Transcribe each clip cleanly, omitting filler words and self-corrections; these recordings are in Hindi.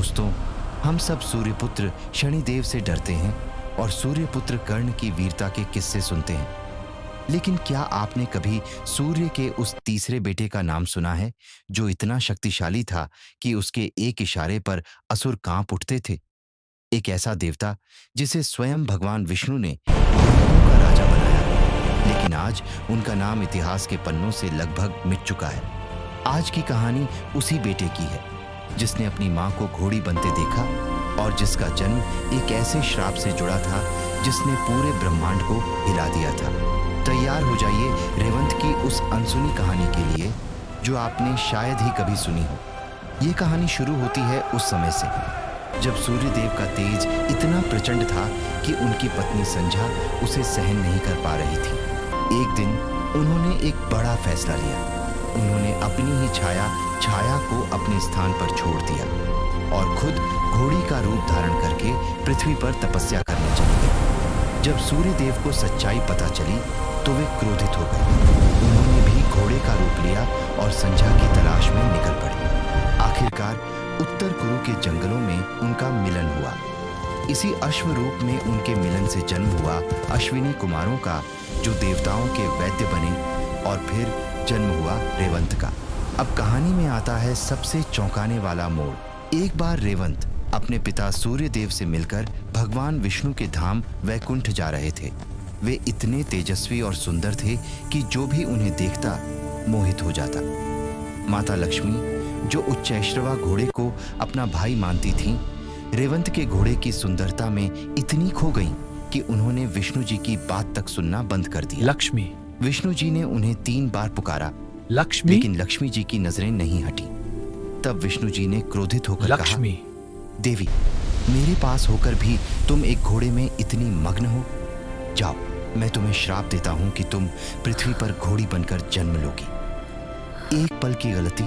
दोस्तों, हम सब सूर्यपुत्र शनिदेव से डरते हैं और सूर्यपुत्र कर्ण की वीरता के किस्से सुनते हैं। लेकिन क्या आपने कभी सूर्य के उस तीसरे बेटे का नाम सुना है जो इतना शक्तिशाली था कि उसके एक इशारे पर असुर कांप उठते थे? एक ऐसा देवता जिसे स्वयं भगवान विष्णु ने देवों का राजा बनाया, लेकिन आज उनका नाम इतिहास के पन्नों से लगभग मिट चुका है। आज की कहानी उसी बेटे की है जिसने अपनी मां को घोड़ी बनते देखा और जिसका जन्म एक ऐसे श्राप से जुड़ा था जिसने पूरे ब्रह्मांड को हिला दिया था। तैयार हो जाइए रेवंत की उस अनसुनी कहानी के लिए जो आपने शायद ही कभी सुनी हो। ये कहानी शुरू होती है उस समय से जब सूर्यदेव का तेज इतना प्रचंड था कि उनकी पत्नी संध्या उसे सहन नहीं कर पा रही थी। एक दिन उन्होंने एक बड़ा फैसला लिया। उन्होंने अपनी ही छाया को अपने स्थान पर छोड़ दिया और खुद घोड़ी का रूप धारण करके पृथ्वी पर तपस्या करने चले गए। जब सूर्यदेव को सच्चाई पता चली तो वे क्रोधित हो गए। उन्होंने भी घोड़े का रूप लिया और संध्या की तलाश में निकल पड़े। आखिरकार उत्तर कुरु के जंगलों में उनका मिलन हुआ। इसी अश्व रूप में उनके मिलन से जन्म हुआ अश्विनी कुमारों का, जो देवताओं के वैद्य बने, और फिर जन्म हुआ रेवंत का। अब कहानी में आता है सबसे चौंकाने वाला मोड़। एक बार रेवंत अपने पिता सूर्यदेव से मिलकर भगवान विष्णु के धाम वैकुंठ जा रहे थे। वे इतने तेजस्वी और सुंदर थे कि जो भी उन्हें देखता मोहित हो जाता। माता लक्ष्मी, जो उच्चैश्रवा घोड़े को अपना भाई मानती थीं, रेवंत के घोड़े की सुंदरता में इतनी खो गईं कि उन्होंने विष्णु जी की बात तक सुनना बंद कर दिया। लक्ष्मी। विष्णु जी ने उन्हें 3 बार पुकारा, लक्ष्मी। लेकिन लक्ष्मी जी की नजरें नहीं हटी। तब विष्णु जी ने क्रोधित होकर लक्ष्मी। कहा, देवी, मेरे पास होकर भी तुम एक घोड़े में इतनी मग्न हो? जाओ, मैं तुम्हें श्राप देता हूं कि तुम पृथ्वी पर घोड़ी बनकर जन्म लोगी। एक पल की गलती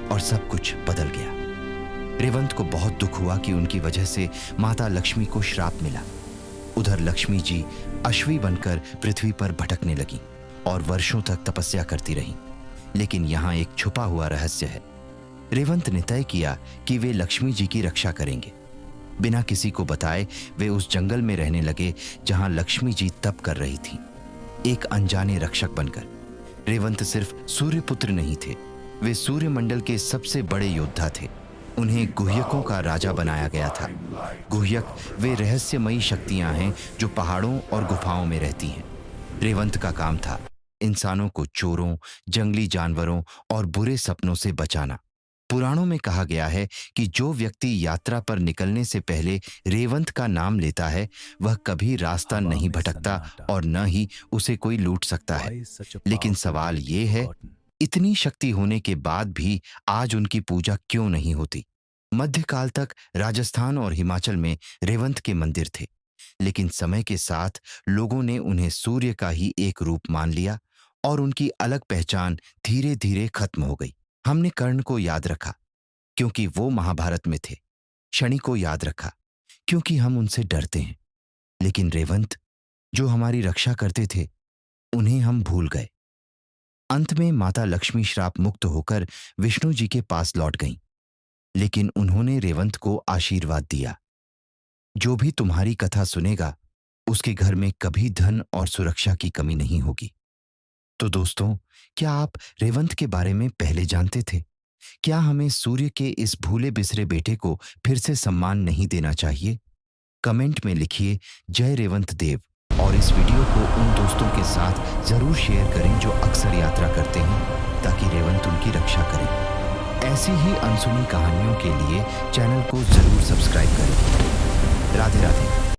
और सब कुछ बदल गया। रेवंत को बहुत दुख हुआ कि उनकी वजह से माता लक्ष्मी को श्राप मिला। उधर लक्ष्मी जी अश्वी बनकर पृथ्वी पर भटकने लगी और वर्षों तक तपस्या करती रहीं। लेकिन यहाँ एक छुपा हुआ रहस्य है। रेवंत ने तय किया कि वे लक्ष्मी जी की रक्षा करेंगे। बिना किसी को बताए वे उस जंगल में रहने लगे जहां लक्ष्मी जी तप कर रही थीं, एक अनजाने रक्षक बनकर। रेवंत सिर्फ सूर्यपुत्र नहीं थे, वे सूर्यमंडल के सबसे बड़े योद्धा थे। उन्हें गुह्यकों का राजा बनाया गया था। गुह्यक वे रहस्यमयी शक्तियां हैं जो पहाड़ों और गुफाओं में रहती हैं। रेवंत का काम था इंसानों को चोरों, जंगली जानवरों और बुरे सपनों से बचाना। पुराणों में कहा गया है कि जो व्यक्ति यात्रा पर निकलने से पहले रेवंत का नाम लेता है वह कभी रास्ता नहीं भटकता और न ही उसे कोई लूट सकता है। लेकिन सवाल ये है, इतनी शक्ति होने के बाद भी आज उनकी पूजा क्यों नहीं होती? मध्यकाल तक राजस्थान और हिमाचल में रेवंत के मंदिर थे, लेकिन समय के साथ लोगों ने उन्हें सूर्य का ही एक रूप मान लिया और उनकी अलग पहचान धीरे धीरे खत्म हो गई। हमने कर्ण को याद रखा क्योंकि वो महाभारत में थे, शनि को याद रखा क्योंकि हम उनसे डरते हैं, लेकिन रेवंत, जो हमारी रक्षा करते थे, उन्हें हम भूल गए। अंत में माता लक्ष्मी श्राप मुक्त होकर विष्णु जी के पास लौट गईं, लेकिन उन्होंने रेवंत को आशीर्वाद दिया, जो भी तुम्हारी कथा सुनेगा उसके घर में कभी धन और सुरक्षा की कमी नहीं होगी। तो दोस्तों, क्या आप रेवंत के बारे में पहले जानते थे? क्या हमें सूर्य के इस भूले बिसरे बेटे को फिर से सम्मान नहीं देना चाहिए? कमेंट में लिखिए जय रेवंत देव और इस वीडियो को उन दोस्तों के साथ जरूर शेयर करें जो अक्सर यात्रा करते हैं, ताकि रेवंत उनकी रक्षा करें। ऐसी ही अनसुनी कहानियों के लिए चैनल को जरूर सब्सक्राइब करें। राधे राधे।